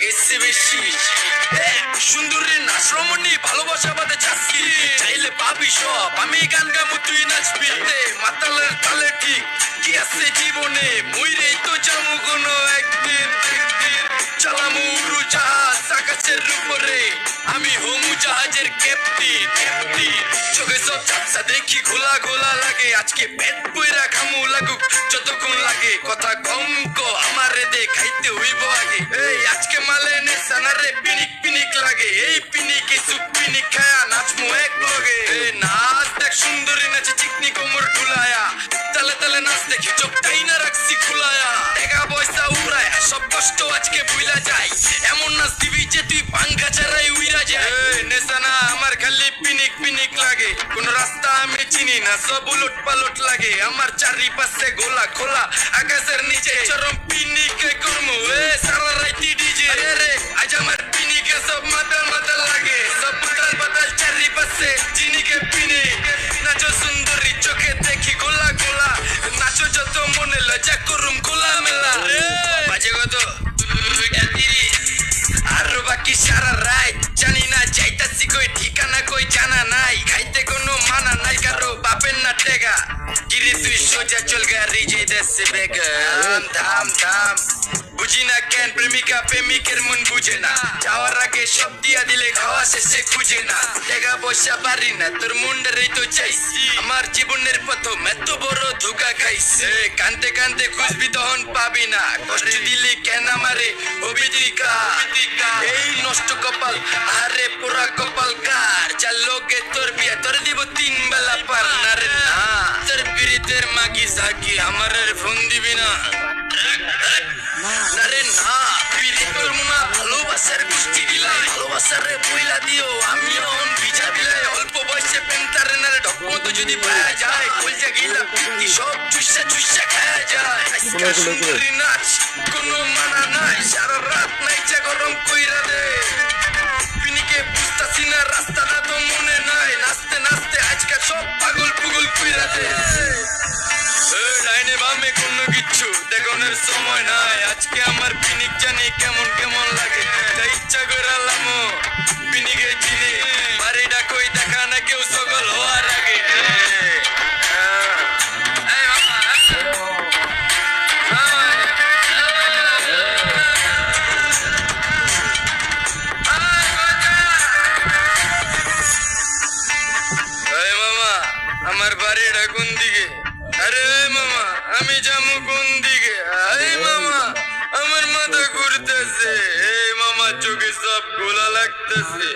গেছে বেশি সুন্দরী নাচরমণি ভালোবাসা বাদে চাচ্ছি চাইলে পাবি সব আমি গান গামু তুই নাচবি মাতালের তালে ঠিক কি আছে জীবনে মইরেই তো যামু কোনো একদিন চালামু উড়ু জাহাজ আকাশের উপরে আমি হোমু জাহাজের ক্যাপ্টেন চোখে সব চাপসা দেখি ঘোলা ঘোলা লাগে আজকে পেট বইরা খামু লাগুক যতক্ষণ লাগে কথা কম কো আমারে দে খাইতে হইব আগে এই আজকে মালে নে সানারে পিনিক পিনিক লাগে এই পিনিকে সুপ পিনিক খায়া নাচমু এক লগে এই নাচ দেখ সুন্দরী নাচে চিকনি কোমর ঢুলায়া তালে তালে নাচ দেখি চোখটাই না রাখছি খুলায়া টাকা পয়সা উড়ায়া সব কষ্ট আজকে ভুলা যায় এমন নাচ দিবি যে তুই পাঙ্খা ছাড়াই উইরা যায় নেশানা আমার খালি পিনিক পিনিক লাগে কোন রাস্তা আমি চিনি না সব উলট পালট লাগে আমার চারিপাশে গোলা খোলা আকাশের নিচে চরম পিনিকে করমু সারা রাইতি ডিজে রে আজ আমার পিনিকে সব মাতাল মাতাল লাগে সব উতাল পাতাল চারিপাশে চিনিকে পিনিক নাচো সুন্দরী চোখে দেখি গোলা গোলা নাচো যত মনে লজ্জা করুম খোলা মেলা বাজে কত আর বাকি সারা রাত জানি না যাইতাছি কই ঠিকানা কই জানা নাই খাইতে কোনো মানা নাই কারো বাপের না টেকা গিরি তুই সোজা চল গাড়ি যে দেশে বেগম দাম দাম বুঝি না কেন প্রেমিকা প্রেমিকের মন বুঝে না যাওয়ার আগে সব দিয়া দিলে খাওয়া শেষে খুঁজে না টাকা পয়সা পারি না তোর মুন্ডারেই তো চাইছি আমার জীবনের প্রথম এত বড় ধোকা খাইছে কানতে কানতে খুঁজবি তখন পাবি না কষ্ট দিলি কেন আমারে অবিদিকা এই নষ্ট কপাল আরে পুরা কপাল কার চার লোকে তোর বিয়া তোর দিব 3 বেলা পার না রে না তোর বিরিতের মাগি সাকি আমার ফোন দিবি না আরে না বিরি তোর মুনা ভালোবাসার গুষ্টি গিলাই ভালোবাসার বইলা দিও আমিও ভিজা দিলাই অল্প বয়সে পেন্টারে না ঢকমতো যদি পাওয়া যায় কলজা গিলা পিটি সব চুষা চুষা খাওয়া যায় আজকে সুন্দরী নাচ কোনো মানা নাই সারা রাত নাইচা গরম কইরা দে পিনিকে বুঝতাছি না রাস্তাটা তো মনে নাই নাচতে নাচতে আজকে সব পাগল পুগল কইরা দে ডাইনে বামে কোনো কিচ্ছু দেখানোর সময় নাই আজকে আমার পিনিক জানি কেমন কেমন লাগে তাই ইচ্ছা করে আলামো পিনিকে চিনি বাড়িটা কই দেখা না কেউ সকল হওয়ার আগে আমার বাড়িটা কোন দিকে আরে মামা আমি যাবো কোন দিকে আরে মামা আমার মাথা ঘুরতেছে এই মামা চোখে সব গোলা লাগতেছে